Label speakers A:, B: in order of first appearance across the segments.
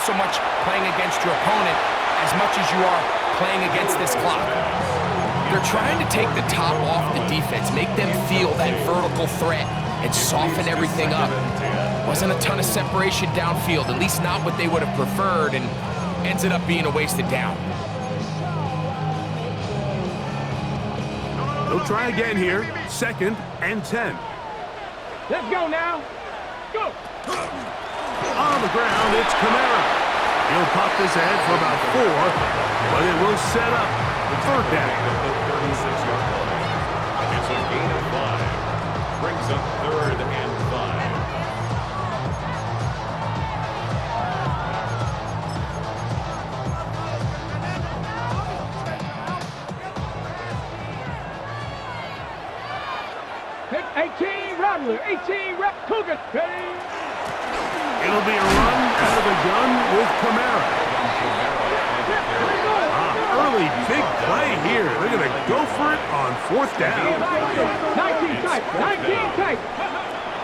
A: so much playing against your opponent as much as you are playing against this clock. They're trying to take the top off the defense, make them feel that vertical threat, and soften everything up. Wasn't a ton of separation downfield, at least not what they would have preferred, and ends up being a wasted down.
B: They'll try again here. 2nd and 10.
C: Let's go now. Go.
B: On the ground, it's Kamara. He'll pop this ahead for about 4, but it will set up the 3rd down.
D: It's a gain of 5. Brings up 3rd and 5.
C: Pick 18 Rattler, 18 Cougar.
B: It'll be a run out of the gun with Kamara. Early big play here. They're going to go for it on 4th down.
C: 19 tight, 19 tight.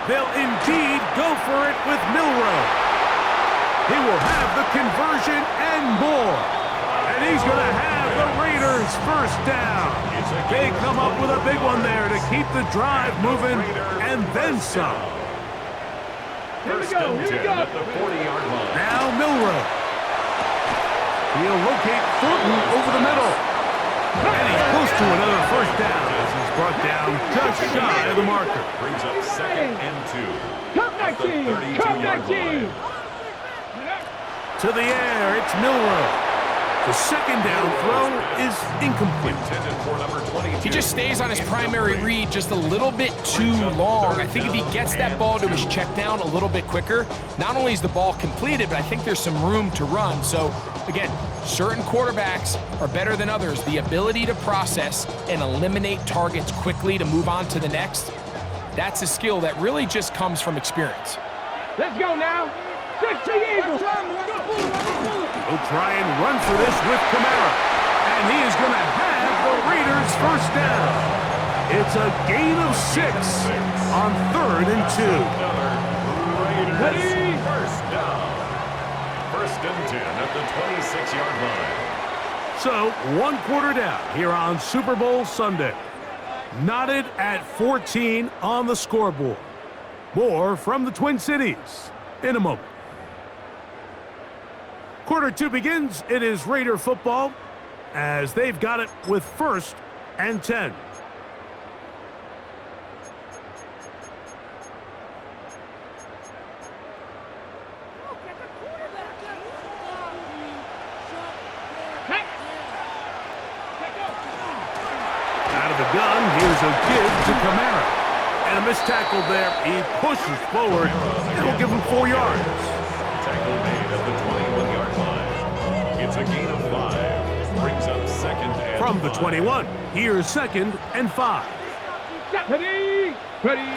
B: They'll indeed go for it with Milroe. He will have the conversion and more. And he's going to have the Raiders 1st down. They come up with a big one there to keep the drive moving and then some.
C: Here we go, here we go.
D: At the 40-yard line.
B: Now Milroe. He'll locate Thornton over the middle. And he's close to another 1st down as he's brought down just shy of the marker.
D: Brings up 2nd and 2.
C: Come 19, come 19.
B: To the air, it's Milroe. The 2nd down throw is incomplete.
D: Intended for number 22.
A: He just stays on his primary read just a little bit too long. I think if he gets that ball to his check down a little bit quicker, not only is the ball completed, but I think there's some room to run. So, again, certain quarterbacks are better than others. The ability to process and eliminate targets quickly to move on to the next, that's a skill that really just comes from experience.
C: Let's go now. 60 Eagles.
B: He'll try and run for this with Kamara. And he is going to have the Raiders 1st down. It's a gain of 6 on 3rd and 2.
D: Raiders 1st down. 1st and 10 at the 26-yard line.
B: So, 1 quarter down here on Super Bowl Sunday. Knotted at 14 on the scoreboard. More from the Twin Cities in a moment. Quarter 2 begins. It is Raider football as they've got it with 1st and 10. Out of the gun, here's a give to Kamara. And a missed tackle there. He pushes forward. It'll give him 4 yards.
D: Tackle made at the 21-yard line. It's a gain of 5. Brings up 2nd and 5.
B: From the 21, here's 2nd and 5.
C: Ready, ready.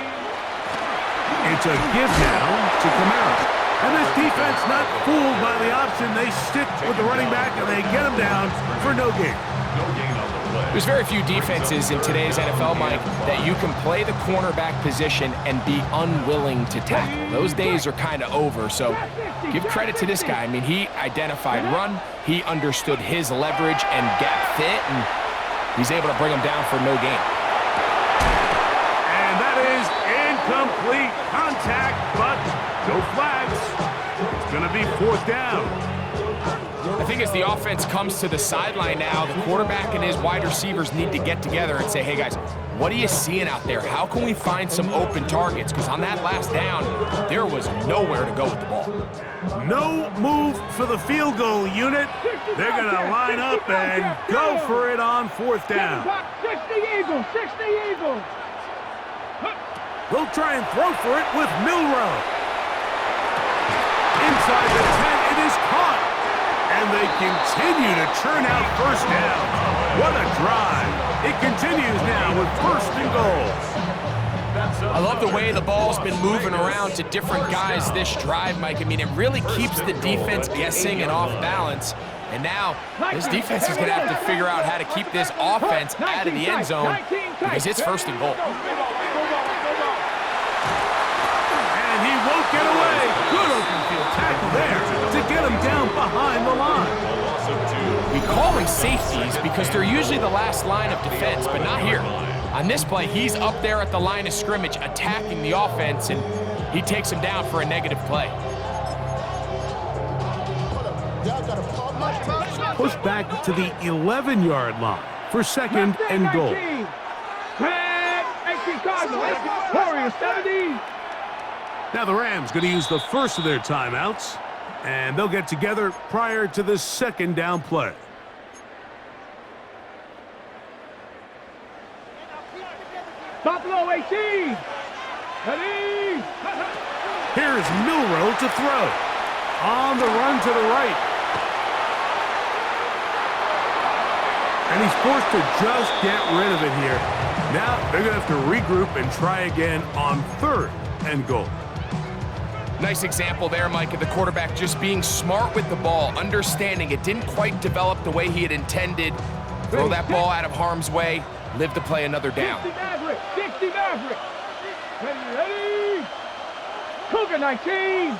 B: It's a give now to Kamara. And this defense not fooled by the option. They stick with the running back and they get him down for no gain.
D: No gain on the play.
A: There's very few defenses in today's NFL, Mike, that you can play the cornerback position and be unwilling to tackle. Those days are kind of over, so give credit to this guy. I mean, he identified run, he understood his leverage and gap fit, and he's able to bring him down for no gain.
B: And that is incomplete contact, but no flags. It's going to be 4th down.
A: I think as the offense comes to the sideline now, the quarterback and his wide receivers need to get together and say, hey guys, what are you seeing out there? How can we find some open targets? Because on that last down, there was nowhere to go with the ball.
B: No move for the field goal unit. They're going to line up and go for it on 4th down.
C: 60 Eagles, 60 Eagles.
B: They'll try and throw for it with Milroe. Inside the 10, it is caught. And they continue to churn out 1st down. What a drive. It continues now with 1st and goal.
A: I love the way the ball's been moving around to different guys this drive, Mike. I mean, it really keeps the defense guessing and off balance. And now, this defense is going to have to figure out how to keep this offense out of the end zone because it's 1st and goal.
B: And he won't get away. Good open field tackle there to get him down
A: call them safeties because they're usually the last line of defense, but not here. On this play, he's up there at the line of scrimmage attacking the offense, and he takes him down for a negative play.
B: Push back to the 11-yard line for second and goal.
C: Warriors 70.
B: Now the Rams going to use the first of their timeouts, and they'll get together prior to the second down play.
C: Buffalo 18. Ready.
B: Here's Milroe to throw. On the run to the right. And he's forced to just get rid of it here. Now they're going to have to regroup and try again on third and goal.
A: Nice example there, Mike, of the quarterback just being smart with the ball, understanding it didn't quite develop the way he had intended. Throw that ball out of harm's way, live to play another down.
C: 60 Maverick. Ready. Cougar 19.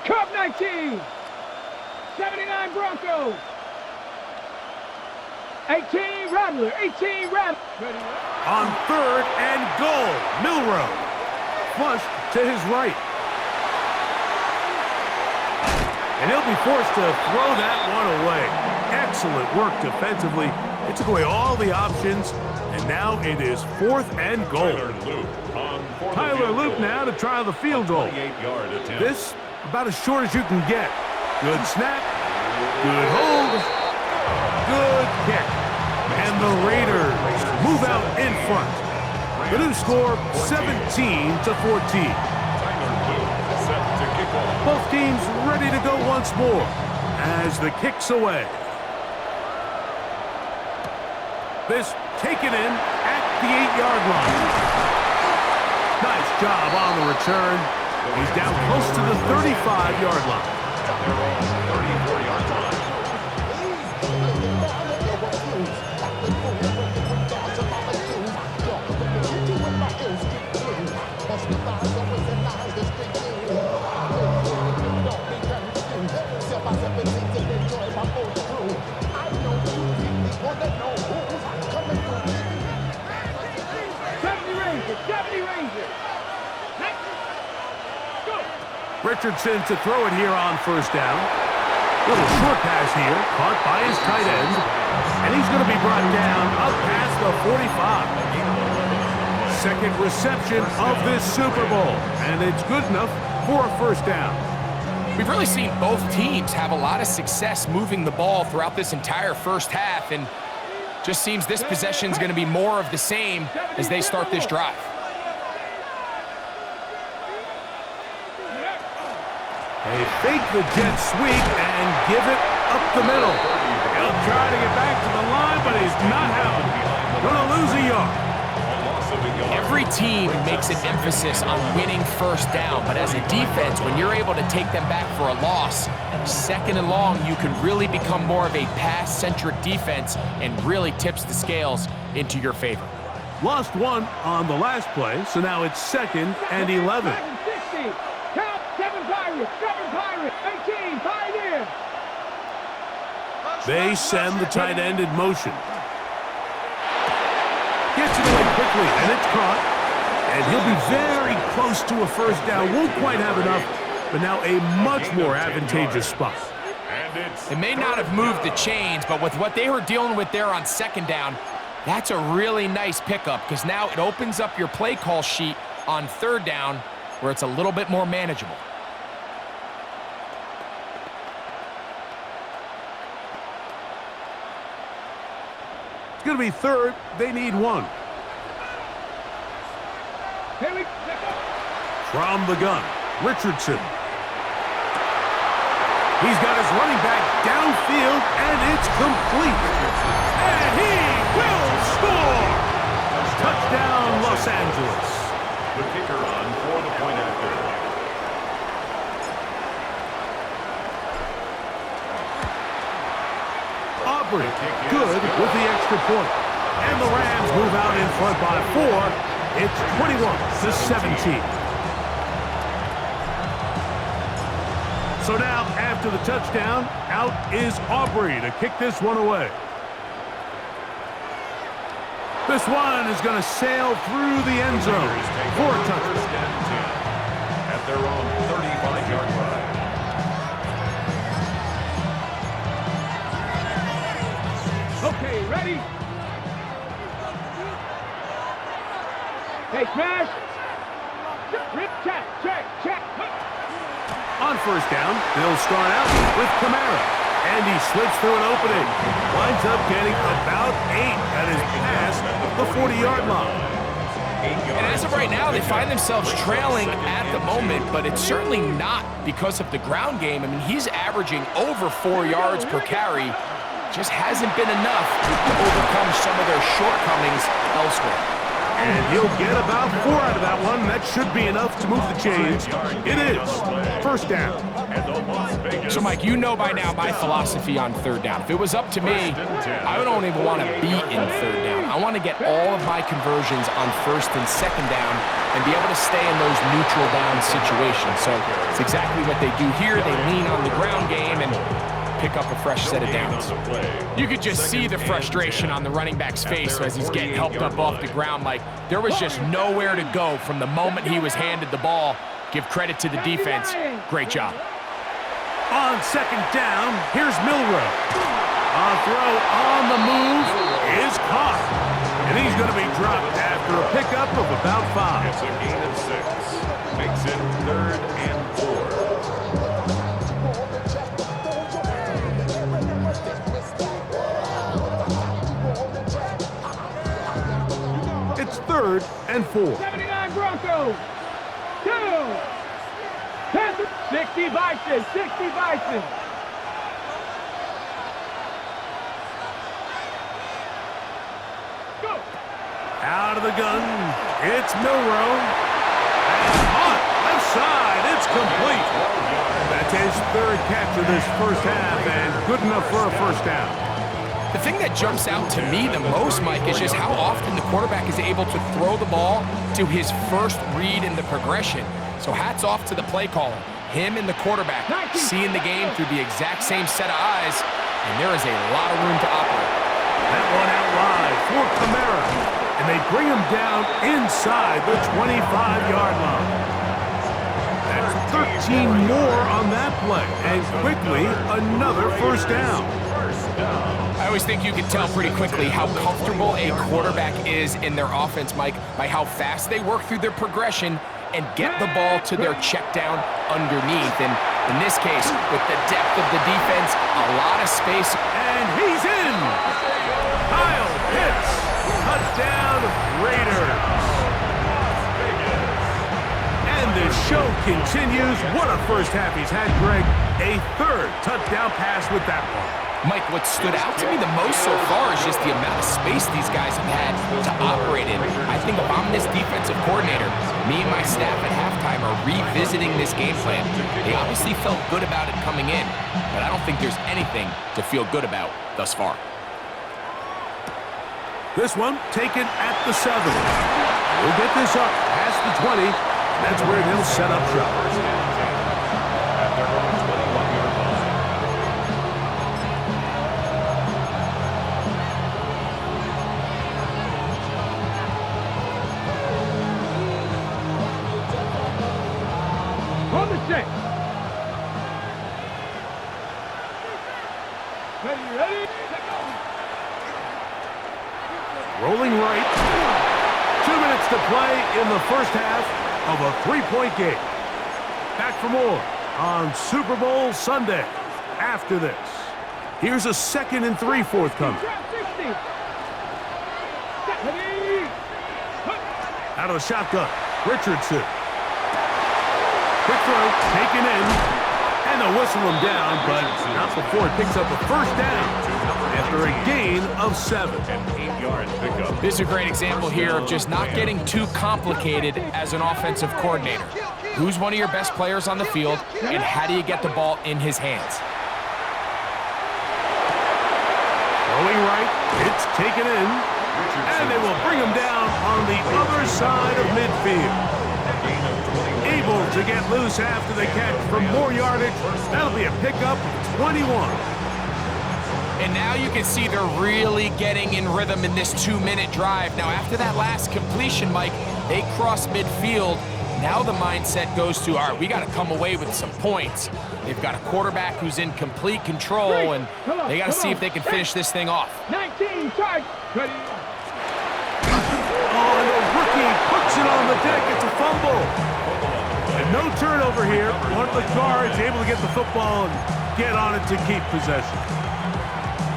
C: Cub 19. 79 Broncos. 18 Rattler.
B: On third and goal, Milroe. Flush to his right. And he'll be forced to throw that one away. Excellent work defensively. It took away all the options, and now it is fourth and goal. Tyler Luke now to try the field goal. This about as short as you can get. Good snap, good hold, good kick. And the Raiders move out in front. The new score, 17-14. Both teams ready to go once more as the kick's away. This taken in at the 8-yard line. Nice job on the return. He's down close to the 35-yard line. Richardson to throw it here on first down. Little short pass here, caught by his tight end. And he's going to be brought down up past the 45. Second reception of this Super Bowl. And it's good enough for a first down.
A: We've really seen both teams have a lot of success moving the ball throughout this entire first half, and just seems this possession's going to be more of the same as they start this drive.
B: They fake the jet sweep and give it up the middle. He'll try to get back to the line, but he's not happening. Going to lose a yard.
A: Every team makes an emphasis on winning first down, but as a defense, when you're able to take them back for a loss, second and long, you can really become more of a pass-centric defense and really tips the scales into your favor.
B: Lost one on the last play, so now it's second and 11.
C: 60. Count 7 Pirates. 18. Tied in.
B: They send the tight end in motion. Gets it away quickly, and it's caught. And he'll be very close to a first down. Won't quite have enough, but now a much more advantageous spot.
A: They may not have moved the chains, but with what they were dealing with there on second down, that's a really nice pickup because now it opens up your play call sheet on third down where it's a little bit more manageable.
B: It's going to be third. They need one. From the gun, Richardson. He's got his running back downfield, and it's complete. And he will score! Touchdown, Los Angeles.
D: The kicker on for the point after.
B: Aubrey, good with the extra point. And the Rams move out in front by 4. It's 21-17. So now, after the touchdown, out is Aubrey to kick this one away. This one is going to sail through the end zone for a touchdown.
D: First and 10 at their own 35-yard line.
C: Okay, ready? Hey, smash! Rip, check.
B: On first down, they'll start out with Kamara. And he slips through an opening. Winds up getting about 8 that is past the 40-yard line.
A: And as of right now, they find themselves trailing at the moment, but it's certainly not because of the ground game. I mean, he's averaging over 4 yards per carry. Just hasn't been enough to overcome some of their shortcomings elsewhere.
B: And he'll get about 4 out of that one. That should be enough to move the chains. It is first down.
A: So, Mike, you know by now my philosophy on third down. If it was up to me, I don't even want to be in third down. I want to get all of my conversions on first and second down and be able to stay in those neutral down situations. So it's exactly what they do here. They lean on the ground game and pick up a fresh set of downs. You could just see the frustration on the running back's face as he's getting helped up off the ground. Like, there was just nowhere to go from the moment he was handed the ball. Give credit to the defense. Great job.
B: On second down, here's Milroe. A throw on the move is caught. And he's going to be dropped after a pickup of about 5.
D: It's a gain of 6. Makes it 3rd and 4.
B: It's 3rd and 4.
C: 79 Broncos. 2. 60 Bison. 60 Bison. Go.
B: Out of the gun, it's Milroe. And hot left side, it's complete. That's his 3rd catch of this first half and good enough for a first down.
A: The thing that jumps out to me the most, Mike, is just how often the quarterback is able to throw the ball to his first read in the progression. So hats off to the play caller. Him and the quarterback seeing the game through the exact same set of eyes, and there is a lot of room to operate.
B: That one out wide for Kamara, and they bring him down inside the 25-yard line. That's 13 more on that play, and quickly another first down.
A: I always think you can tell pretty quickly how comfortable a quarterback is in their offense, Mike, by how fast they work through their progression and get the ball to their check down underneath. And in this case, with the depth of the defense, a lot of space.
B: And he's in! Kyle Pitts, touchdown Raiders. And the show continues. What a first half he's had, Greg. A 3rd touchdown pass with that one.
A: Mike, what stood out to me the most so far is just the amount of space these guys have had to operate in. I think if I'm this defensive coordinator, me and my staff at halftime are revisiting this game plan. They obviously felt good about it coming in, but I don't think there's anything to feel good about thus far.
B: This one taken at the 7. We'll get this up past the 20. That's where they'll set up shop.
D: At their own 21-yard line.
C: On the 6. Ready?
B: Rolling right. 2 minutes to play in the first half of a 3-point game. Back for more on Super Bowl Sunday. After this, here's a 2nd and 3 forthcoming. Out of the shotgun, Richardson. Quick throw, taken in, and they'll whistle him down, but not before it picks up a first down after a gain of 7.
D: An 8-yard pickup.
A: This is a great example here of just not getting too complicated as an offensive coordinator. Who's one of your best players on the field, and how do you get the ball in his hands?
B: Going right, It's taken in, and they will bring him down on the other side of midfield. Able to get loose after the catch for more yardage. That'll be a pickup of 21.
A: And now you can see they're really getting in rhythm in this 2-minute drive. Now, after that last completion, Mike, they cross midfield. Now the mindset goes to, all right, we got to come away with some points. They've got a quarterback who's in complete control, and they got to see if they can finish this thing off.
C: 19, charge. Ready.
B: Oh, and the rookie puts it on the deck. It's a fumble. And no turnover here. One of the guards able to get the football and get on it to keep possession.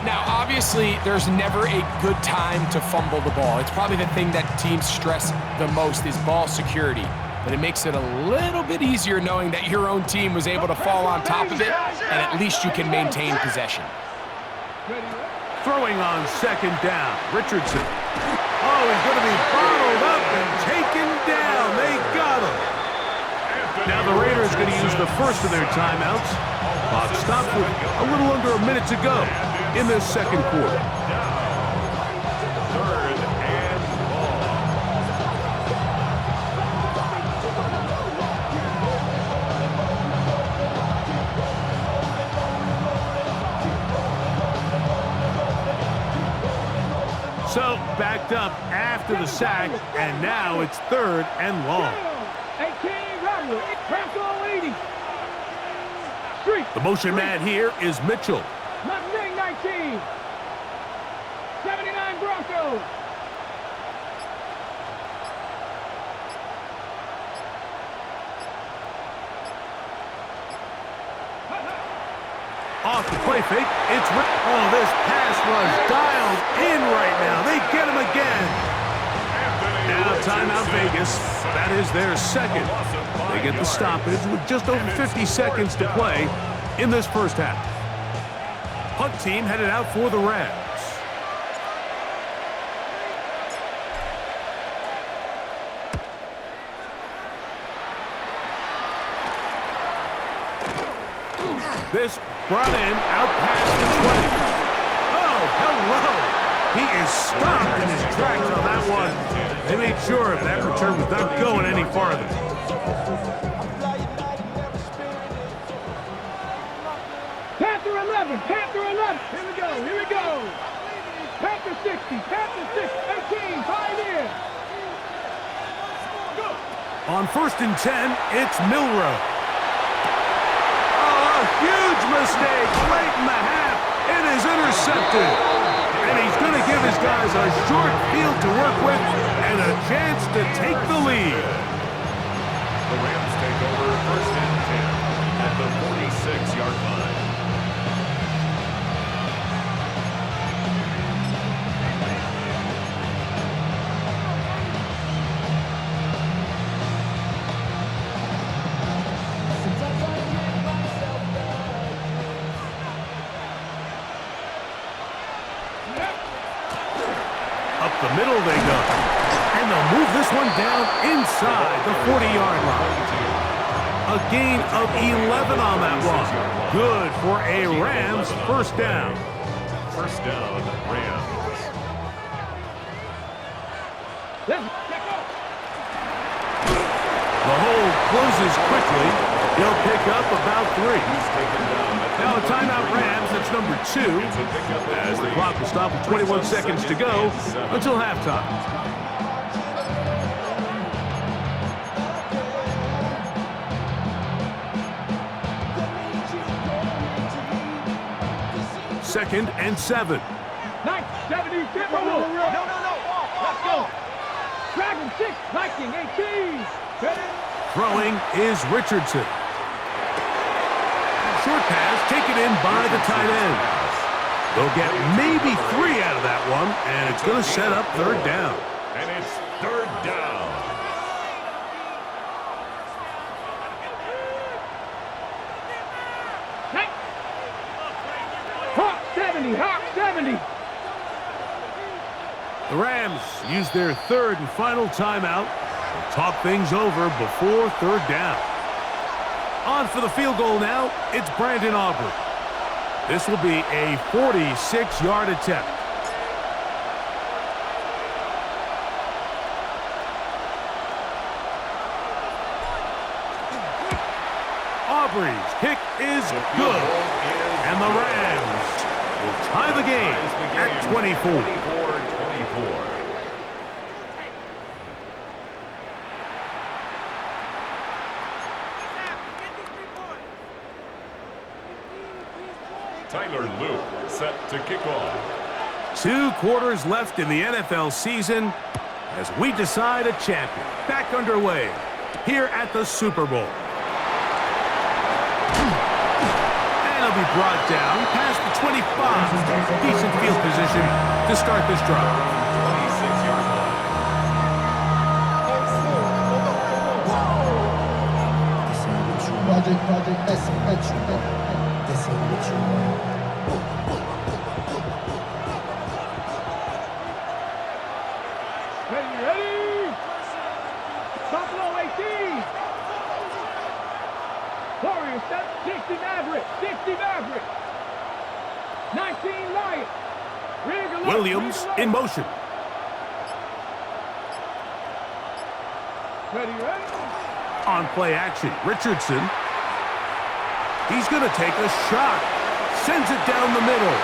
A: Now, obviously, there's never a good time to fumble the ball. It's probably the thing that teams stress the most is ball security. But it makes it a little bit easier knowing that your own team was able to fall on top of it, and at least you can maintain possession.
B: Throwing on second down, Richardson. Oh, he's going to be bottled up and taken down. They got him. Now the Raiders are going to use the first of their timeouts. Clock stopped with a little under a minute to go in this second quarter. So, backed up after the sack, and now it's 3rd and long.
C: 18, Robert. Press on 80. Street.
B: The motion man here is Mitchell.
C: Mustang 19. 79 Broncos.
B: Off the play fake, it's oh, this pass was dialed in right now. They get him again. Now timeout Vegas. That is their second. They get the stoppage with just over 50 seconds to play in this first half. Punt team headed out for the Rams. This brought in out past the 20. Oh, hello. He is stopped in his tracks on that one. They made sure that return was not going any farther.
C: Panther 11. Panther 11. Here we go. Here we go. Panther 60. Panther 6. 18. Pioneer.
B: On 1st and 10, it's Milroe. Huge mistake late in the half. It is intercepted. And he's going to give his guys a short field to work with and a chance to take the lead.
D: The Rams take over 1st and 10 at the 46-yard line.
B: The middle they go. And they'll move this one down inside the 40-yard line. A gain of 11 on that one. Good for a Rams first down.
D: First down, Rams.
B: The hole closes quickly. He'll pick up about 3. Now a timeout Rams, that's number 2, as the clock will stop with 21 seconds to go until halftime. Second and 7.
C: 70, no. Let's go. Dragon 6, Viking 18.
B: Throwing is Richardson. Short pass taken in by the tight end. They'll get maybe 3 out of that one, and it's going to set up 3rd down.
D: And it's 3rd down.
C: Hawk 70, Hawk 70.
B: The Rams use their 3rd and final timeout to talk things over before 3rd down. On for the field goal now, it's Brandon Aubrey. This will be a 46-yard attempt. Aubrey's kick is good. And the Rams will tie the game at 24.
D: 24-24. Tyler Luke set to kick off.
B: 2 quarters left in the NFL season as we decide a champion. Back underway here at the Super Bowl. And it'll be brought down past the 25. Decent field position to start this drive.
D: 26-yard line.
C: Ready? Buffalo 18. Warriors set 60 Maverick. 60 Maverick. 19 Lions.
B: Williams in motion.
C: Ready?
B: On play action, Richardson. He's going to take a shot. Sends it down the middle.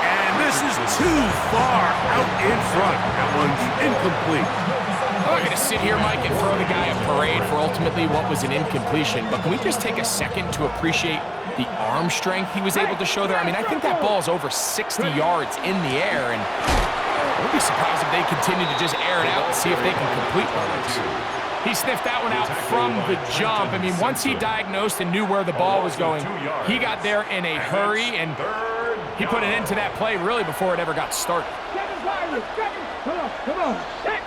B: And this is too far out in front. That one's incomplete.
A: I'm not going to sit here, Mike, and throw the guy a parade for ultimately what was an incompletion, but can we just take a second to appreciate the arm strength he was able to show there? I mean, I think that ball is over 60 yards in the air, and I would be surprised if they continue to just air it out and see if they can complete runs. He sniffed that one out from the jump. I mean, once he diagnosed and knew where the ball was going, he got there in a hurry, and he put an end to that play really before it ever got started.
C: Come on. Six.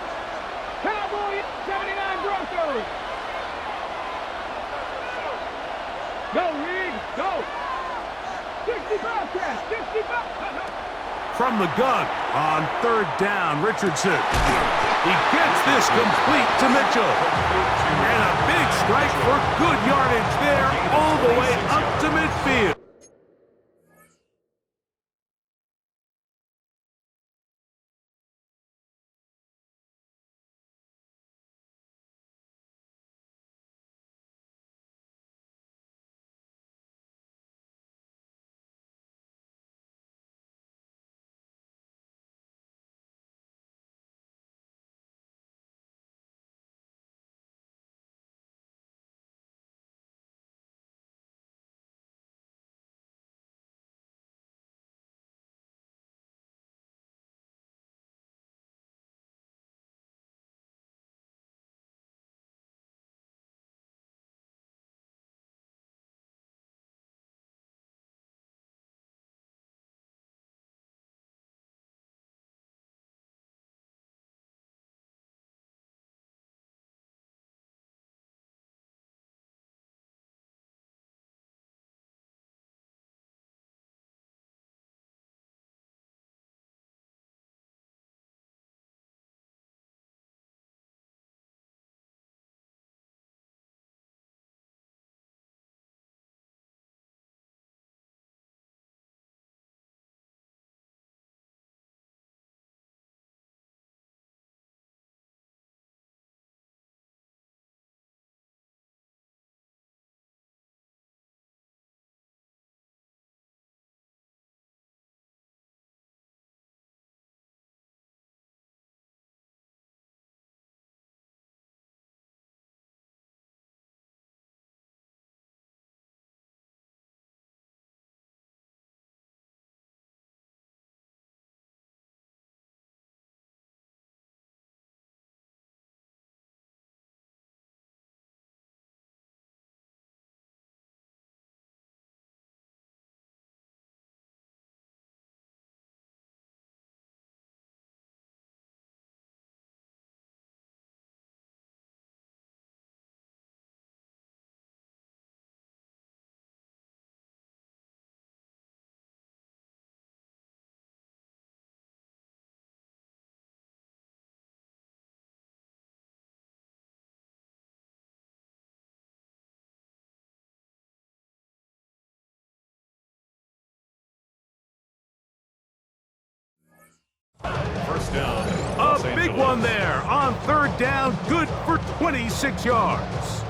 C: Cowboys, 79 Broncos. Go, Reed, go. 65 cats, 65.
B: From the gun on 3rd down, Richardson. He gets this complete to Mitchell. And a big strike for good yardage there all the way up to midfield.
D: First down.
B: A big one there on 3rd down, good for 26 yards.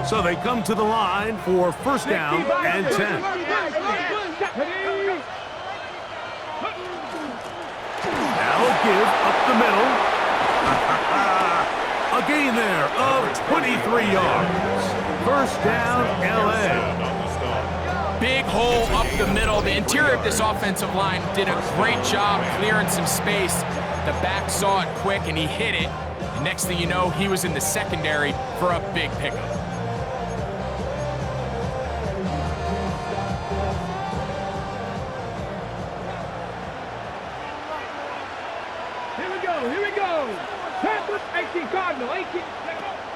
B: So they come to the line for first down and 10. Now a give up the middle. A gain there of 23 yards. First down, LA.
A: Big hole up the middle. The interior of this offensive line did a great job clearing some space. The back saw it quick, and he hit it. And next thing you know, he was in the secondary for a big pickup.
C: Here we go. Panthers, 18 Cardinal, 18.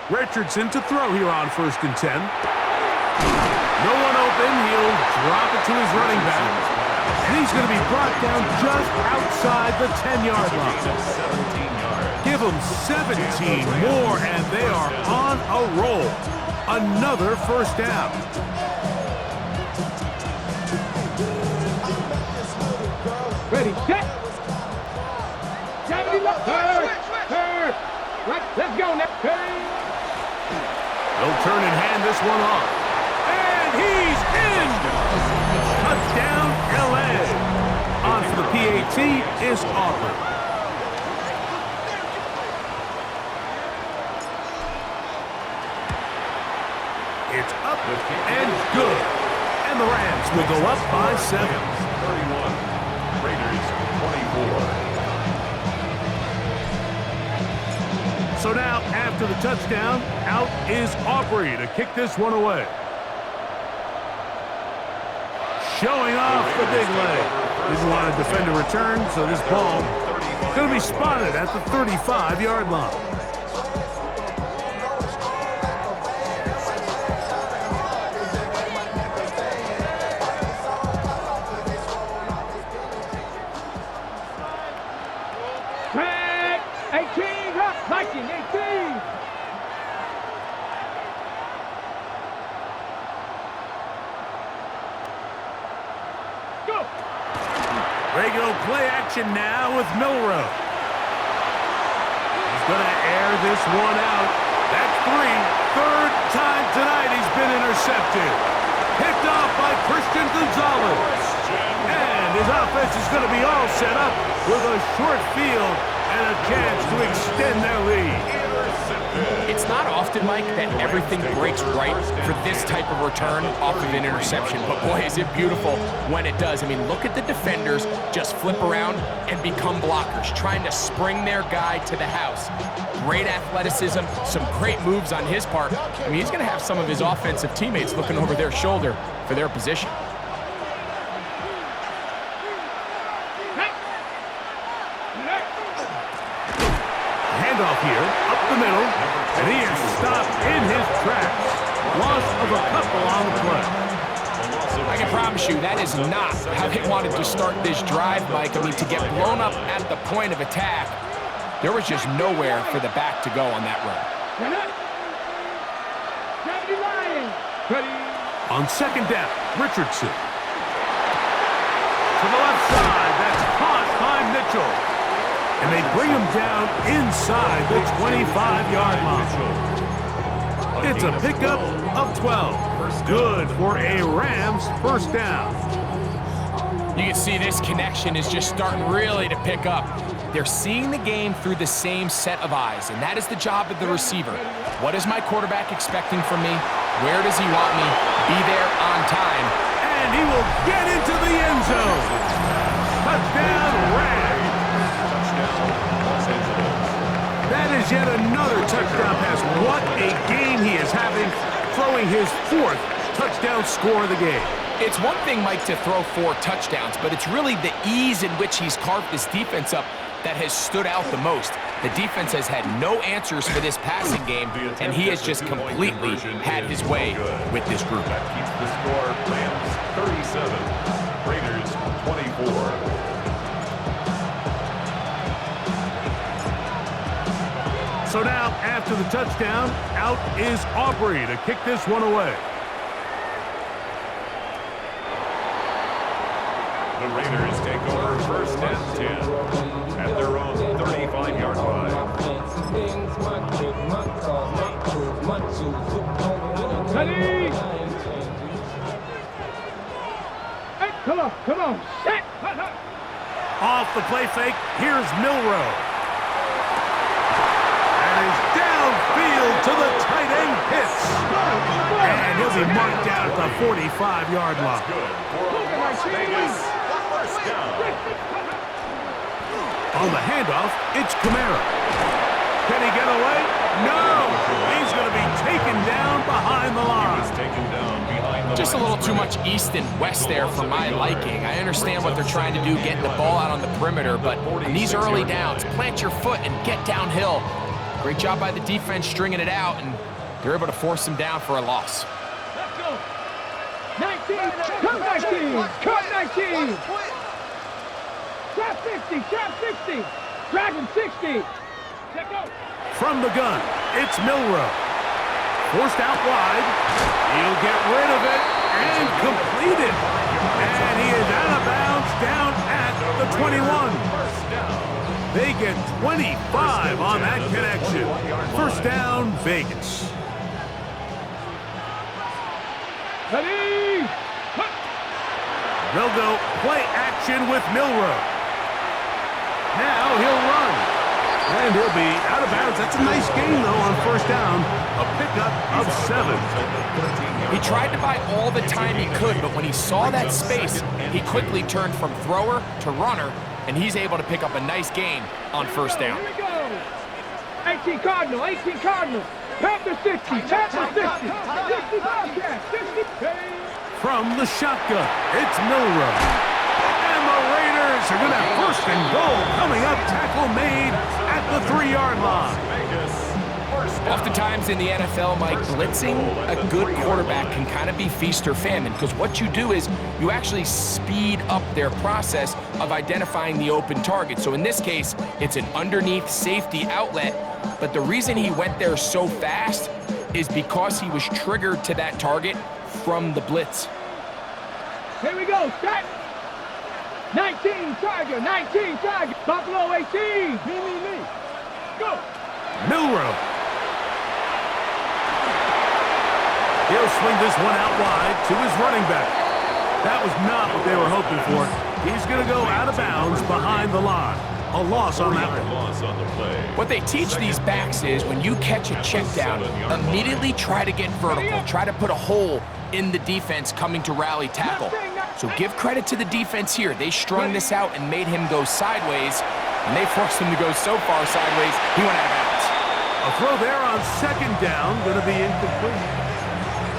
B: Richardson to throw here on first and 10. No one open. He'll drop it to his running back. And he's going to be brought down just outside the 10-yard line. Give them 17 more, and they are on a roll. Another first down.
C: Ready, set. Third. Let's go now.
B: They'll turn and hand this one off. And he's in! Touchdown, LA. On for the PAT is Aubrey. It's up and good. And the Rams will go up by 7.
D: 31. Raiders 24.
B: So now, after the touchdown, out is Aubrey to kick this one away. Showing off the big leg. Didn't want to defend a return, so this ball is going to be spotted at the 35-yard line.
C: Track, 18, Viking, 18. Go.
B: Regular play action now with Milrow. He's going to air this one out. That's 3. Third time tonight he's been intercepted. Picked off by Christian Gonzalez. And his offense is going to be all set up with a short field and a chance to extend their lead.
A: It's not often, Mike, that everything breaks right for this type of return off of an interception. But boy, is it beautiful when it does. I mean, look at the defenders just flip around and become blockers, trying to spring their guy to the house. Great athleticism, some great moves on his part. I mean, he's going to have some of his offensive teammates looking over their shoulder for their position.
B: Handoff here, up the middle, and he is stopped in his tracks. Loss of a couple on the play.
A: I can promise you that is not how they wanted to start this drive, Mike. I mean, to get blown up at the point of attack, there was just nowhere for the back to go on that run.
B: On second down, Richardson. To the left side, that's caught by Mitchell. And they bring him down inside the 25-yard line. It's a pickup of 12. Good for a Rams first down.
A: You can see this connection is just starting really to pick up. They're seeing the game through the same set of eyes, and that is the job of the receiver. What is my quarterback expecting from me? Where does he want me? Be there on time.
B: And he will get into the end zone. Touchdown, Rams. That is yet another touchdown pass. What a game he is having, throwing his 4th touchdown score of the game.
A: It's one thing, Mike, to throw 4 touchdowns, but it's really the ease in which he's carved this defense up that has stood out the most. The defense has had no answers for this passing game, and he has just completely had his way with this group.
D: That keeps the score. Rams 37, Raiders 24.
B: So now, after the touchdown, out is Aubrey to kick this one away.
D: The Raiders take over first and 10 at their own 35-yard line.
C: Ready? Hey, come on. Set.
B: Off the play fake, here's Milrow. And he's downfield to the tight end hits. And he'll be marked down at the 45-yard line.
D: Good for a Las Vegas first down.
B: On the handoff, it's Kamara. Can he get away? No! He's going to be taken down behind the line.
D: Taken down behind the
A: Just a little too much east and west there for my liking. I understand what they're trying to do, getting the ball out on the perimeter, but on these early downs, plant your foot and get downhill. Great job by the defense stringing it out, and they're able to force them down for a loss.
C: Let's go. 19. Cut 19. Cut 19. Trap 60. Trap 60. Dragon 60. Check out.
B: From the gun, it's Milrow. Forced out wide. He'll get rid of it and complete it. And he is out of bounds down at the 21. They get 25 on that connection. First down, Vegas.
C: Ready? Cut.
B: They'll go play action with Milrow. Now he'll run. And he'll be out of bounds. That's a nice gain, though, on first down. A pickup of 7.
A: He tried to buy all the time he could, but when he saw that space, he quickly turned from thrower to runner, and he's able to pick up a nice gain on first down.
C: Here we go. 18 Cardinal. 18 Cardinal. Panther 60. Panther 60. 60 Bobcat. 60.
B: From the shotgun, it's Milrow. And the Raiders are going to have first and goal coming up. Tackle made at the 3-yard line.
A: Oftentimes in the NFL, Mike, blitzing a good quarterback can kind of be feast or famine, because what you do is you actually speed up their process of identifying the open target. So in this case, it's an underneath safety outlet, but the reason he went there so fast is because he was triggered to that target from the blitz.
C: Here we go. Set. 19 Tiger. 19 Tiger. Buffalo 18. Me. Go.
B: Milrow. He'll swing this one out wide to his running back. That was not what they were hoping for. He's going to go out of bounds behind the line. A loss on that one.
A: What they teach these backs is when you catch a check down, immediately try to get vertical. Try to put a hole in the defense coming to rally tackle. So give credit to the defense here. They strung this out and made him go sideways, and they forced him to go so far sideways, he went out of bounds.
B: A throw there on second down, going to be incomplete.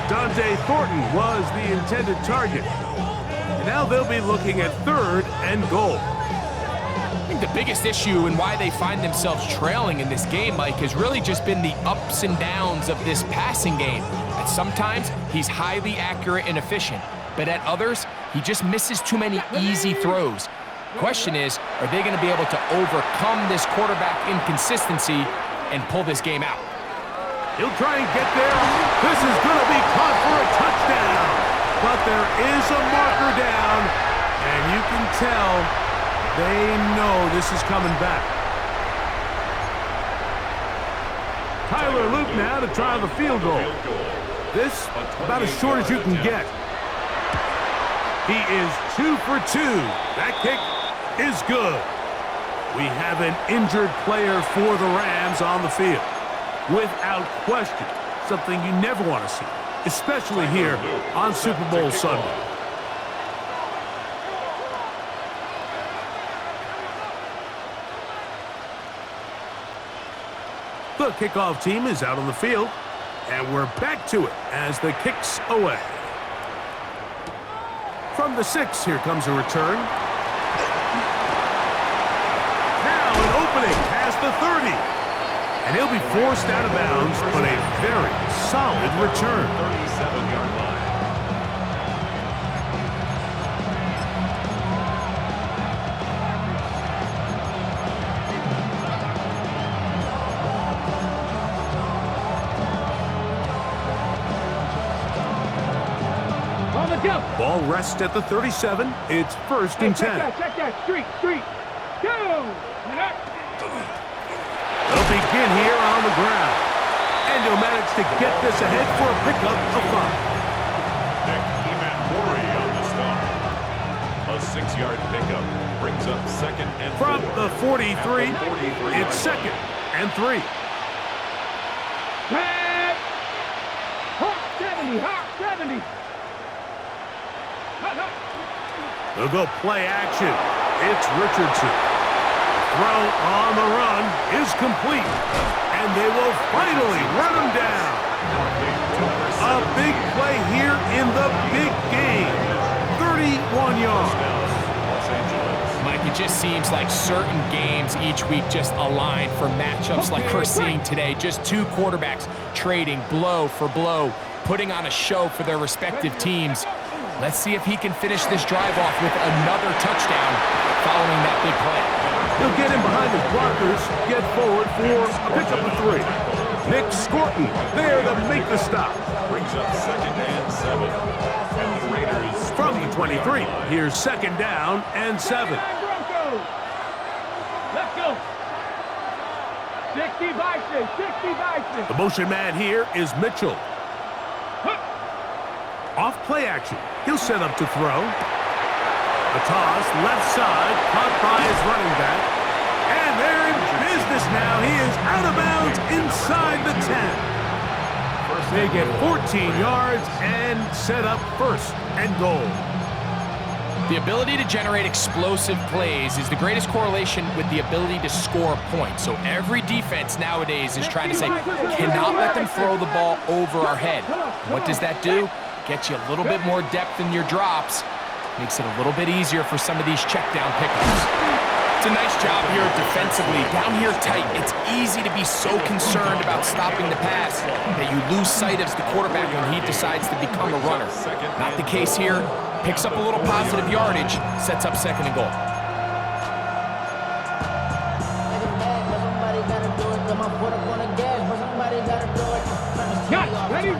B: Dante Thornton was the intended target. And now they'll be looking at third and goal.
A: I think the biggest issue and why they find themselves trailing in this game, Mike, has really just been the ups and downs of this passing game. At sometimes, he's highly accurate and efficient, but at others, he just misses too many easy throws. Question is, are they going to be able to overcome this quarterback inconsistency and pull this game out?
B: He'll try and get there. This is going to be caught for a touchdown. But there is a marker down, and you can tell they know this is coming back. Tyler Luke now to try the field goal. This about as short as you can get. He is 2 for 2. That kick is good. We have an injured player for the Rams on the field. Without question, something you never want to see, especially here on Super Bowl Sunday. The kickoff team is out on the field, and we're back to it as the kick's away. From the 6, here comes a return. Now an opening past the 30. And he'll be forced out of bounds, but a very solid return.
D: 37-yard line.
C: On the jump.
B: Ball rests at the 37. It's first and 10.
C: Check that. Street. Go.
B: They'll begin here on the ground. And he'll manage to get this ahead for a pickup of 5.
D: Nick Emanmori on the stop. A 6-yard pickup brings up second and
B: From
D: 4.
B: the 43,
D: At the 43
B: it's second and 3.
C: Pass. Hawk 70. Hawk 70. Hawk, hawk.
B: They'll go play action. It's Richardson. Throw on the run is complete. And they will finally run him down. A big play here in the big game. 31 yards.
D: Los Angeles.
A: Mike, it just seems like certain games each week just align for matchups like we're seeing today. Just two quarterbacks trading blow for blow, putting on a show for their respective teams. Let's see if he can finish this drive off with another touchdown following that big play.
B: He'll get in behind his blockers, get forward for a pickup of 3. Nick Scorton there to make the stop.
D: Brings up second and 7. And the Raiders
B: From the 23, here's second down and 7.
C: Broncos. Let's go. 60 Bison. 60 Bison.
B: The motion man here is Mitchell. Off play action. He'll set up to throw. A toss, left side, caught by his running back. And they're in business now. He is out of bounds inside the 10. They get 14 yards and set up first and goal.
A: The ability to generate explosive plays is the greatest correlation with the ability to score points. So every defense nowadays is trying to say, cannot let them throw the ball over our head. What does that do? Gets you a little bit more depth in your drops. Makes it a little bit easier for some of these check down pickups. It's a nice job here defensively. Down here tight, it's easy to be so concerned about stopping the pass that you lose sight of the quarterback when he decides to become a runner. Not the case here. Picks up a little positive yardage, sets up second and goal.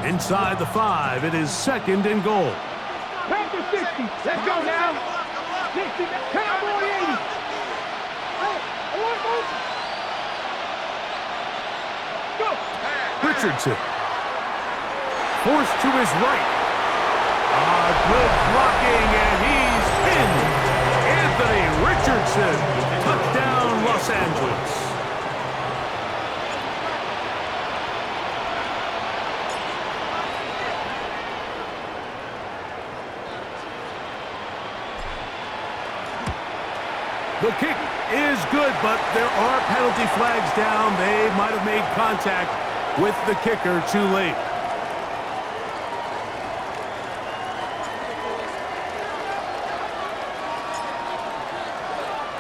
B: Inside the 5, it is second and goal.
C: Panther 60. Let's go now. 60. Cowboy 80. Go.
B: Richardson. Forced to his right. Good blocking, and he's in. Anthony Richardson. Touchdown, Los Angeles. The kick is good, but there are penalty flags down. They might have made contact with the kicker too late.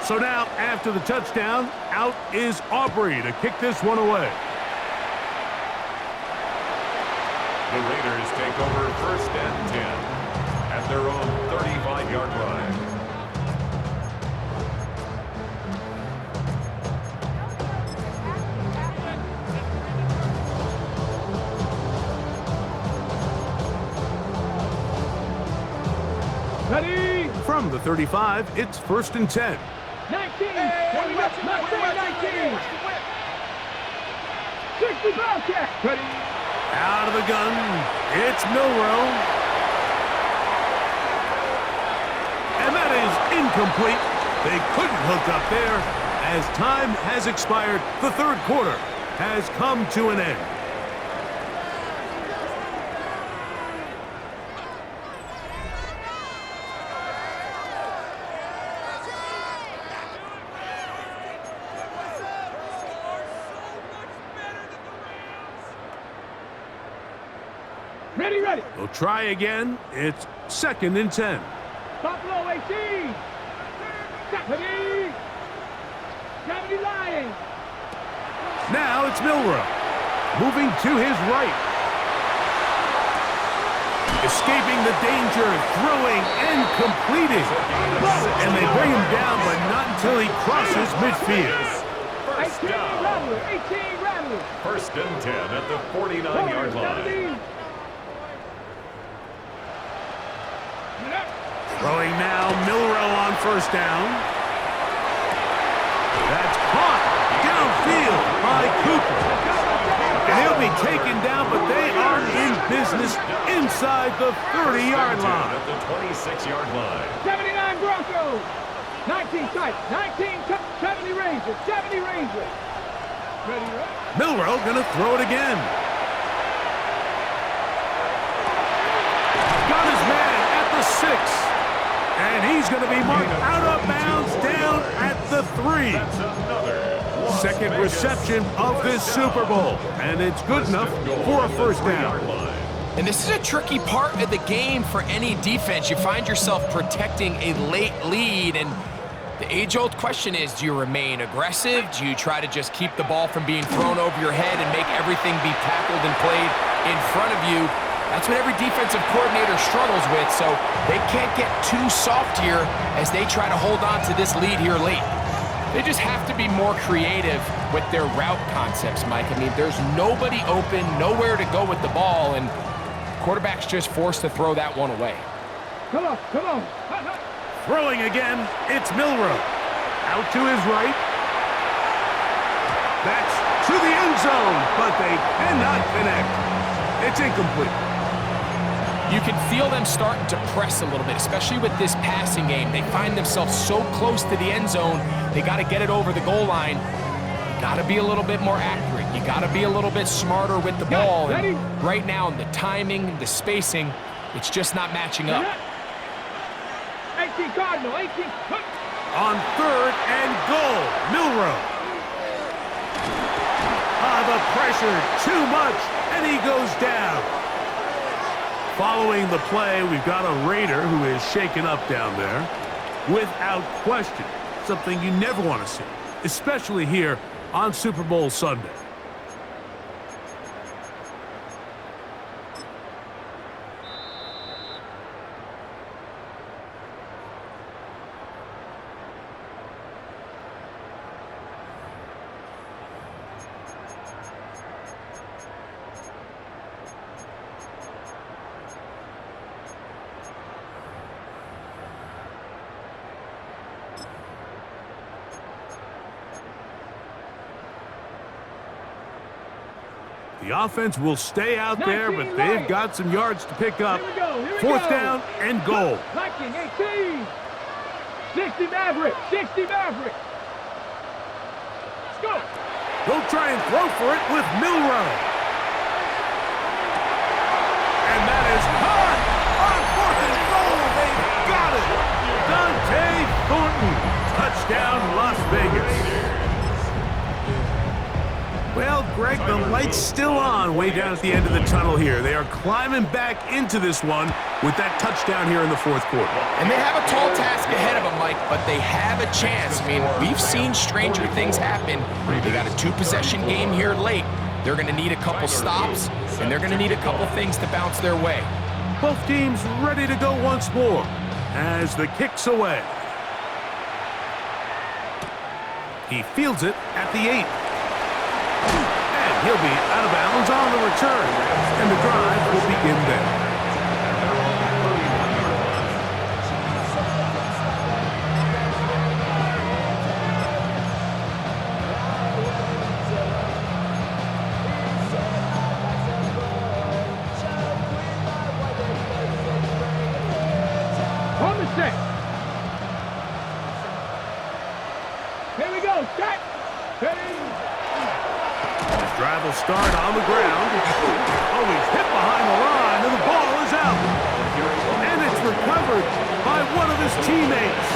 B: So now, after the touchdown, out is Aubrey to kick this one away.
D: The Raiders take over first and 10 at their own 35-yard line.
C: Ready.
B: From the 35, it's first and 10.
C: 19. Not saying 19. 60 Bobcat. Ready.
B: Out of the gun, it's Milrow. And that is incomplete. They couldn't hook up there. As time has expired, the third quarter has come to an end.
C: Ready, ready.
B: They'll try again. It's second and 10.
C: Buffalo 18. Ready. Gravity Lions.
B: Now it's Milrow. Moving to his right. Escaping the danger, throwing and completing. And they bring him down, but not until he crosses midfield.
C: 18 Rattler. 18 Rattler.
D: First and 10 at the 49-yard line.
B: Throwing now, Milrow on first down. That's caught downfield by Cooper. And he'll be taken down, but they are in business inside the 30-yard line.
D: At the 26-yard line.
C: 79 Broncos. 19 tight. 19 tight. 70 Rangers. 70 Rangers. Ready, right?
B: Milroe going to throw it again. Got his man at the 6. And he's going to be marked out of bounds down at the 3.
D: That's another.
B: Second reception of this Super Bowl. And it's good enough for a first down.
A: And this is a tricky part of the game for any defense. You find yourself protecting a late lead, and the age-old question is, do you remain aggressive? Do you try to just keep the ball from being thrown over your head and make everything be tackled and played in front of you? That's what every defensive coordinator struggles with, so they can't get too soft here as they try to hold on to this lead here late. They just have to be more creative with their route concepts, Mike. I mean, there's nobody open, nowhere to go with the ball, and quarterback's just forced to throw that one away.
C: Come on, come on.
B: Throwing again, it's Milroe. Out to his right. That's to the end zone, but they cannot connect. It's incomplete.
A: You can feel them starting to press a little bit, especially with this passing game. They find themselves so close to the end zone, they got to get it over the goal line. You got to be a little bit more accurate. You got to be a little bit smarter with the ball. And right now, the timing, the spacing, it's just not matching up.
C: 18 Cardinal, 18.
B: On third and goal, Milroe. The pressure, too much, and he goes down. Following the play, we've got a Raider who is shaken up down there. Without question, something you never want to see, especially here on Super Bowl Sunday. The offense will stay out there, but they've got some yards to pick up. Fourth down and goal.
C: 19, 18. 60 Maverick, 60 Maverick. Let's go.
B: They'll try and throw for it with Milroe. And that is caught on fourth and goal. They've got it. Dante Thornton. Touchdown, Las Vegas. Well, Greg, the light's still on way down at the end of the tunnel here. They are climbing back into this one with that touchdown here in the fourth quarter.
A: And they have a tall task ahead of them, Mike, but they have a chance. I mean, we've seen stranger things happen. They got a two-possession game here late. They're going to need a couple stops, and they're going to need a couple things to bounce their way.
B: Both teams ready to go once more as the kick's away. He fields it at the 8. And he'll be out of bounds on the return. And the drive will begin there.
C: On the set. Here we go. Set. Ready.
B: Drive will start on the ground. Oh, he's hit behind the line, and the ball is out. And it's recovered by one of his teammates.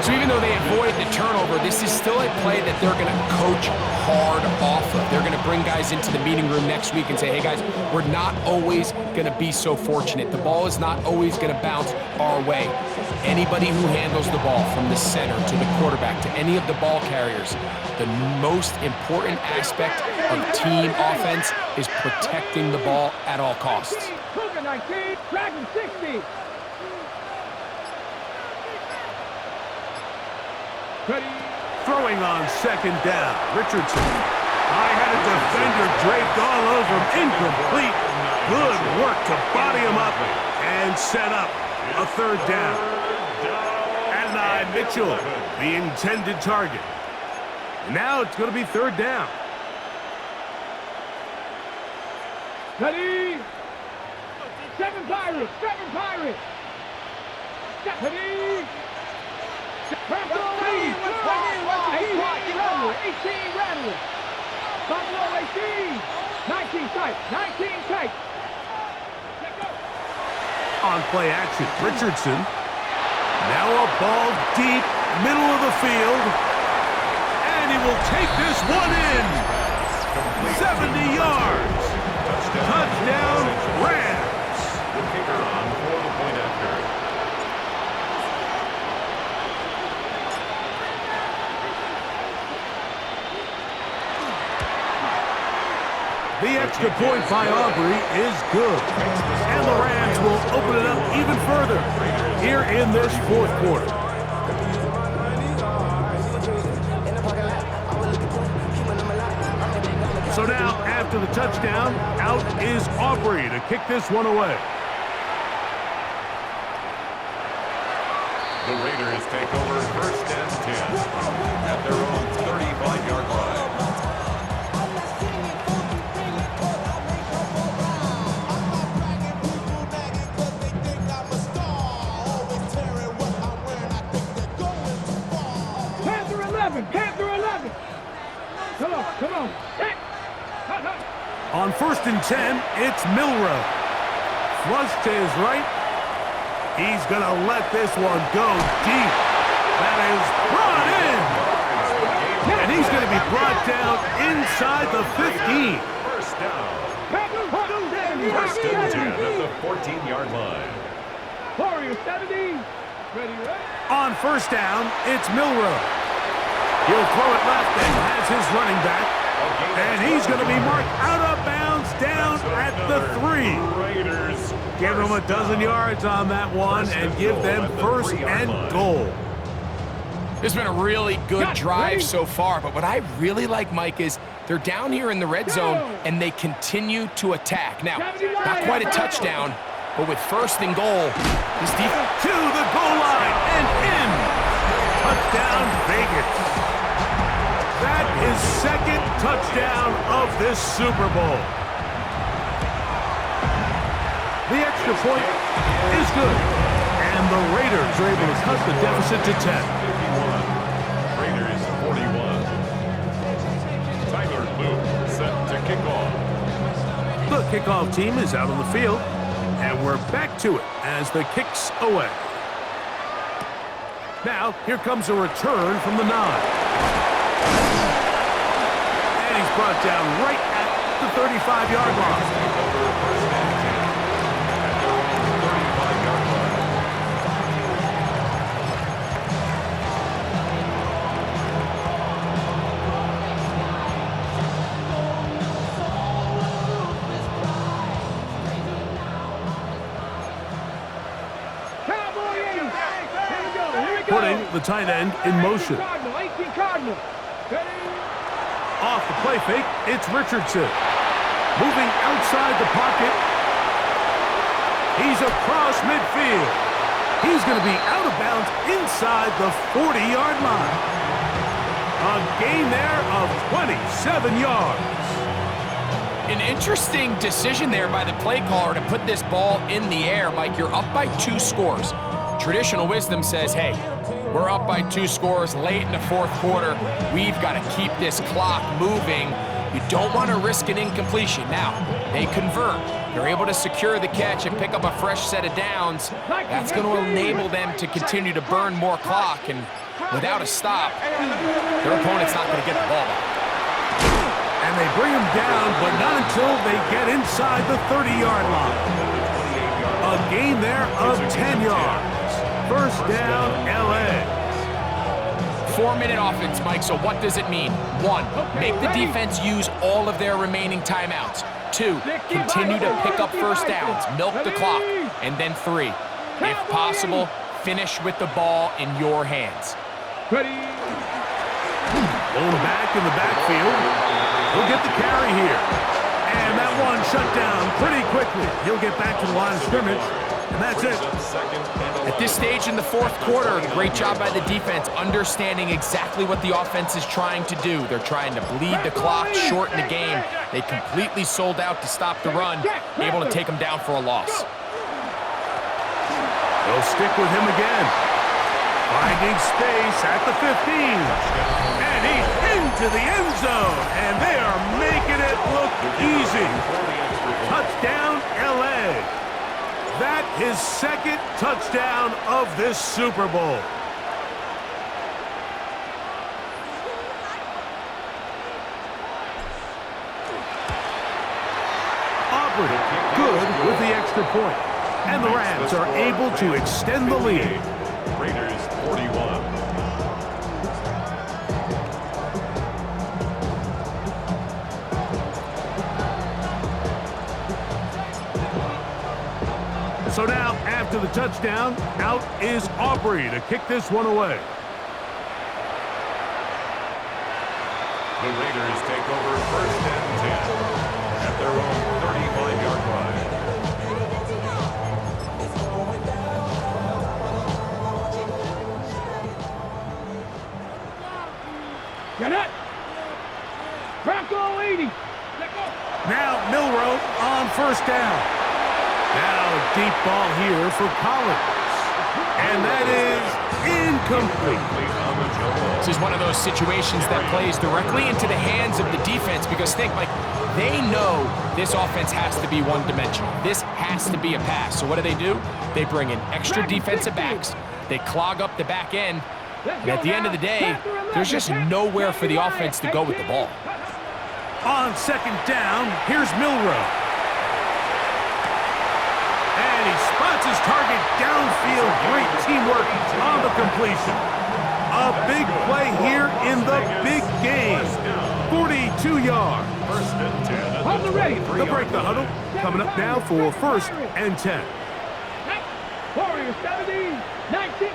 A: So even though they avoid the turnover, this is still a play that they're going to coach hard off of. They're going to bring guys into the meeting room next week and say, hey, guys, we're not always going to be so fortunate. The ball is not always going to bounce our way. Anybody who handles the ball, from the center to the quarterback to any of the ball carriers, the most important aspect of team offense is protecting the ball at all costs.
C: Cougar 19, Dragon 60. Ready.
B: Throwing on second down, Richardson. I had a defender draped all over him. Incomplete. Good work to body him up and set up a third down. Adonai Mitchell, the intended target. And now it's going to be third down.
C: Ready? 7 Pirates. 7 Pirates. Ready? 18 Rattlers. Buffalo 18. 19 tight. 19 tight.
B: On play action, Richardson. Now a ball deep, middle of the field. And he will take this one in. 70 yards. Touchdown, Rams.
D: The kicker on for the point after.
B: The extra point by Aubrey is good. And the Rams will open it up even further here in this fourth quarter. So now, after the touchdown, out is Aubrey to kick this one away.
D: The Raiders take over first and 10 at their own 35-yard line.
C: Panther 11. Come on, come on.
B: On first and 10, it's Milrow. Flush to his right. He's going to let this one go deep. That is brought in. And he's going to be brought down inside the 15.
D: First down. First and 10 at the 14-yard line.
C: Warriors 70. Ready, ready.
B: On first down, it's Milrow. He'll throw it left and has his running back. And he's going to be marked out of bounds down at the 3.
D: Raiders.
B: Give them a dozen yards on that one and give them first and goal.
A: This has been a really good drive so far, but what I really like, Mike, is they're down here in the red zone and they continue to attack. Now, not quite a touchdown, but with first and goal, this defense
B: to the goal line and in. Touchdown, Vegas. That is second touchdown of this Super Bowl. The extra point is good. And the Raiders are able to cut the deficit to 10.
D: 51. Raiders 41. Tyler Luke set to kick off.
B: The kickoff team is out on the field. And we're back to it as the kick's away. Now, here comes a return from the 9. And he's brought down right at the 35-yard line. Putting the tight end in motion.
C: 18 Cardinal.
B: Off the play fake, it's Richardson. Moving outside the pocket. He's across midfield. He's going to be out of bounds inside the 40-yard line. A gain there of 27 yards.
A: An interesting decision there by the play caller to put this ball in the air. Mike, you're up by 2 scores. Traditional wisdom says, hey, we're up by 2 scores late in the fourth quarter. We've got to keep this clock moving. You don't want to risk an incompletion. Now, they convert. They're able to secure the catch and pick up a fresh set of downs. That's going to enable them to continue to burn more clock. And without a stop, their opponent's not going to get the ball back.
B: And they bring him down, but not until they get inside the 30-yard line. A gain there of 10 yards. First down, L.A.
A: 4-minute offense, Mike, so what does it mean? 1, make the defense use all of their remaining timeouts. 2, continue to pick up first downs, milk the clock. And then 3, if possible, finish with the ball in your hands.
C: Ready.
B: Ball back in the backfield. He'll get the carry here. And that one shut down pretty quickly. He'll get back to the line of scrimmage. And that's it.
A: At this stage in the fourth quarter, great job by the defense, understanding exactly what the offense is trying to do. They're trying to bleed the clock, shorten the game. They completely sold out to stop the run, able to take them down for a loss.
B: They'll stick with him again. Finding space at the 15. And he's into the end zone. And they are making it look easy. Touchdown, LA. That his second touchdown of this Super Bowl. Aubrey, good with the extra point. And the Rams are able to extend the lead.
D: Raiders 41.
B: So now, after the touchdown, out is Aubrey to kick this one away.
D: The Raiders take over first and 10 at their own 35-yard line.
C: Get it. Bronco 80.
B: Now Milroe on first down. Now a deep ball here for Collins. And that is incomplete.
A: This is one of those situations that plays directly into the hands of the defense because think, like, they know this offense has to be one-dimensional. This has to be a pass. So what do? They bring in extra defensive backs. They clog up the back end. And at the end of the day, there's just nowhere for the offense to go with the ball.
B: On second down, here's Milroe. And he spots his target downfield. Great teamwork on the completion. A big play here in the big game. 42 yards.
D: First and 10.
C: Hold the ready.
B: They'll break the huddle. Coming up now for first and 10.
C: Warriors 17, 19.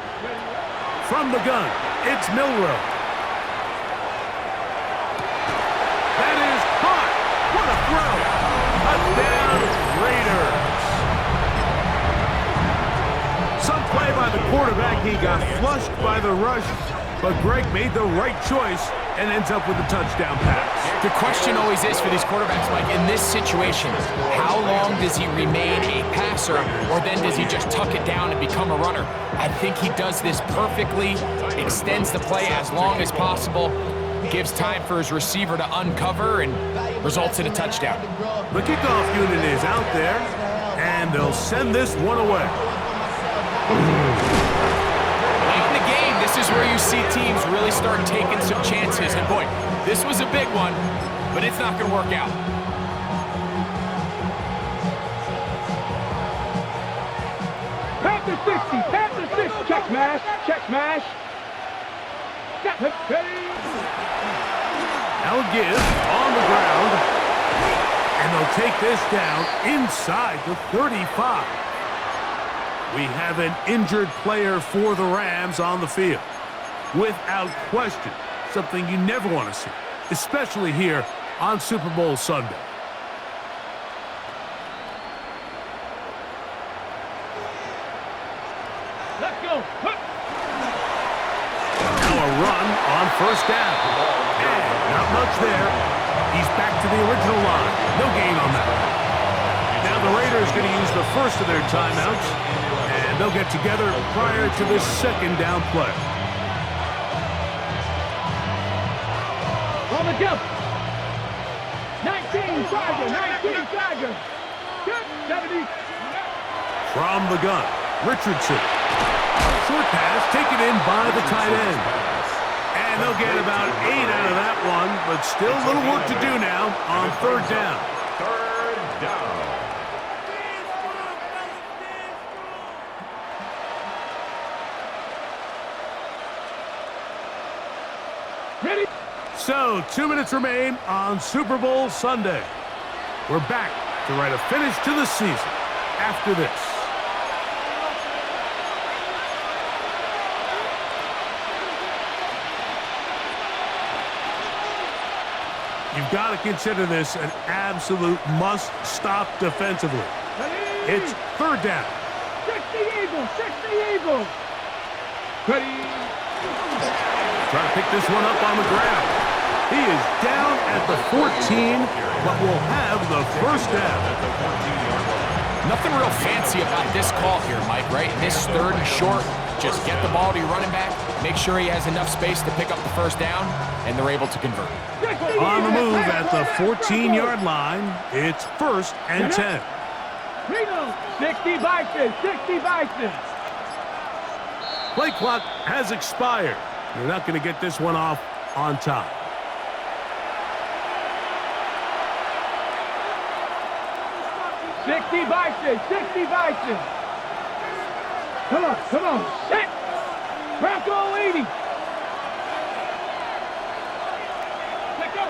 B: From the gun, it's Milroe. That is caught. What a throw. Touchdown, Raiders. Some play by the quarterback. He got flushed by the rush, but Greg made the right choice and ends up with a touchdown pass.
A: The question always is for these quarterbacks, Mike, in this situation, how long does he remain a passer, or then does he just tuck it down and become a runner? I think he does this perfectly, extends the play as long as possible, gives time for his receiver to uncover, and results in a touchdown.
B: The kickoff unit is out there, and they'll send this one away.
A: Late in the game, this is where you see teams really start taking some chances. And boy, this was a big one, but it's not going to work out.
C: Panther 60, Panther 60. Check smash, check smash.
B: Now a give on the ground, and they'll take this down inside the 35. We have an injured player for the Rams on the field. Without question, something you never want to see, especially here on Super Bowl Sunday.
C: Let's go.
B: Now a run on first down. And not much there. He's back to the original line. No gain on that. Now the Raiders going to use the first of their timeouts, and they'll get together prior to the second down play.
C: On the jump. 19 Tiger, 19 Tiger. 70.
B: From the gun, Richardson. Short pass taken in by the tight end. And they'll get about 8 out of that one, but still a little work to do now on third down.
D: Third down.
C: Ready?
B: So, 2 minutes remain on Super Bowl Sunday. We're back to write a finish to the season after this. You've got to consider this an absolute must-stop defensively. It's third down.
C: Eagles, 60 Eagles. Ready.
B: Trying to pick this one up on the ground. He is down at the 14, but will have the first down.
A: Nothing real fancy about this call here, Mike, right? This 3rd and short, just get the ball to your running back, make sure he has enough space to pick up the first down, and they're able to convert.
B: On the move at the 14-yard line, it's 1st and 10.
C: 60 Bison, 60 Bison.
B: Play clock has expired. You're not going to get this one off on top.
C: Sixty Bison, 60 Bison. Come on, set. Bronco 80. Let go.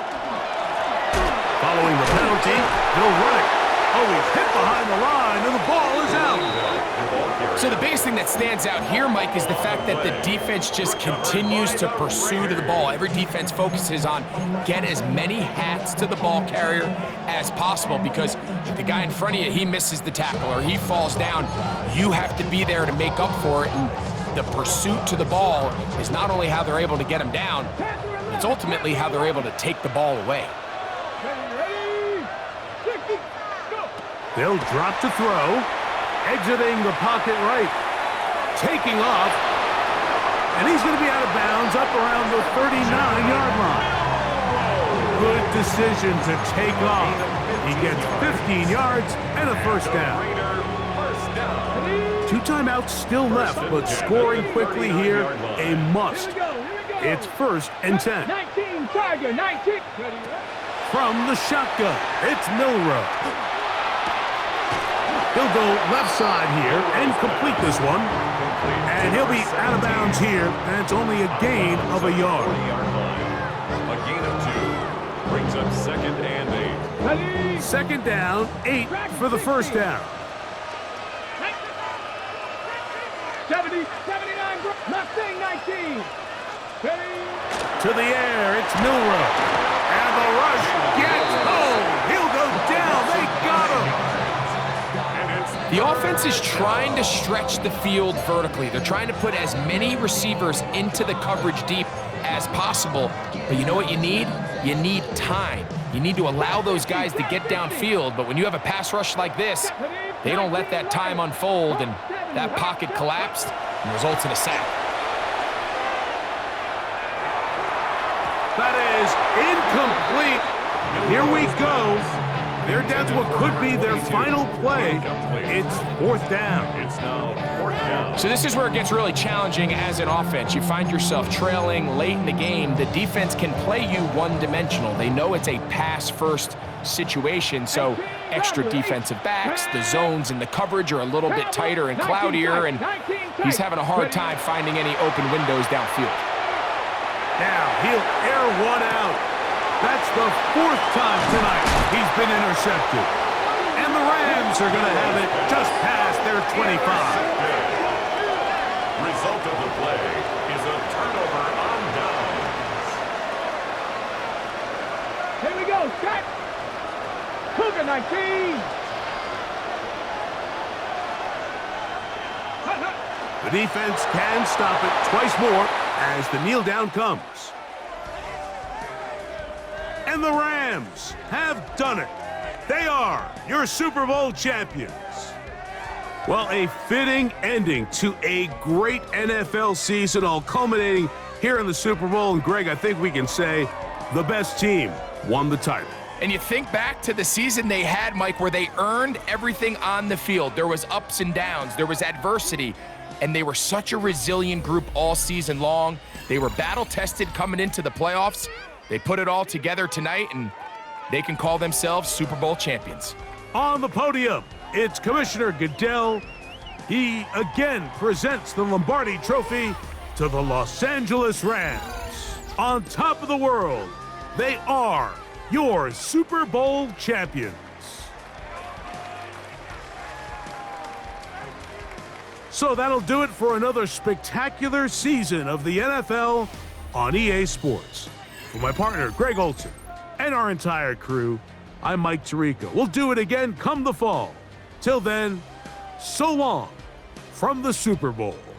B: Following the penalty, he'll run it. Oh, he's hit behind the line, and the ball is out.
A: So the biggest thing that stands out here, Mike, is the fact that the defense just continues to pursue to the ball. Every defense focuses on get as many hats to the ball carrier as possible, because if the guy in front of you, he misses the tackle or he falls down, you have to be there to make up for it. And the pursuit to the ball is not only how they're able to get him down, it's ultimately how they're able to take the ball away.
C: Ready, 60, go.
B: They'll drop to throw. Exiting the pocket right. Taking off. And he's going to be out of bounds up around the 39-yard line. Good decision to take off. He gets 15 yards and a first down. 2 timeouts still left, but scoring quickly here, a must. It's 1st and 10.
C: 19 Tiger, 19.
B: From the shotgun, it's Milrow. He'll go left side here and complete this one. And he'll be out of bounds here, and it's only a gain of a yard.
D: A gain of 2 brings up 2nd and 8.
C: Ready.
B: 2nd down, 8 for the first down.
C: 70, 79, Mustang 19. Ready.
B: To the air, it's Milrow. And the rush gets home. He'll go down. They got him.
A: The offense is trying to stretch the field vertically. They're trying to put as many receivers into the coverage deep as possible. But you know what you need? You need time. You need to allow those guys to get downfield. But when you have a pass rush like this, they don't let that time unfold, and that pocket collapsed and results in a sack.
B: That is incomplete. Here we go. They're down to what could be their final play. It's 4th down.
D: It's now 4th down.
A: So this is where it gets really challenging as an offense. You find yourself trailing late in the game. The defense can play you one-dimensional. They know it's a pass-first situation, so extra defensive backs, the zones and the coverage are a little bit tighter and cloudier, and he's having a hard time finding any open windows downfield.
B: Now he'll air one out. That's the 4th time tonight he's been intercepted. And the Rams are going to have it just past their 25.
D: Result of the play is a turnover on downs.
C: Here we go, set. Cougar 19.
B: The defense can stop it twice more as the kneel down comes. And the Rams have done it. They are your Super Bowl champions. Well, a fitting ending to a great NFL season, all culminating here in the Super Bowl. And Greg, I think we can say the best team won the title.
A: And you think back to the season they had, Mike, where they earned everything on the field. There was ups and downs. There was adversity. And they were such a resilient group all season long. They were battle-tested coming into the playoffs. They put it all together tonight, and they can call themselves Super Bowl champions.
B: On the podium, it's Commissioner Goodell. He again presents the Lombardi Trophy to the Los Angeles Rams. On top of the world, they are your Super Bowl champions. So that'll do it for another spectacular season of the NFL on EA Sports. For my partner, Greg Olson, and our entire crew, I'm Mike Tirico. We'll do it again come the fall. Till then, so long from the Super Bowl.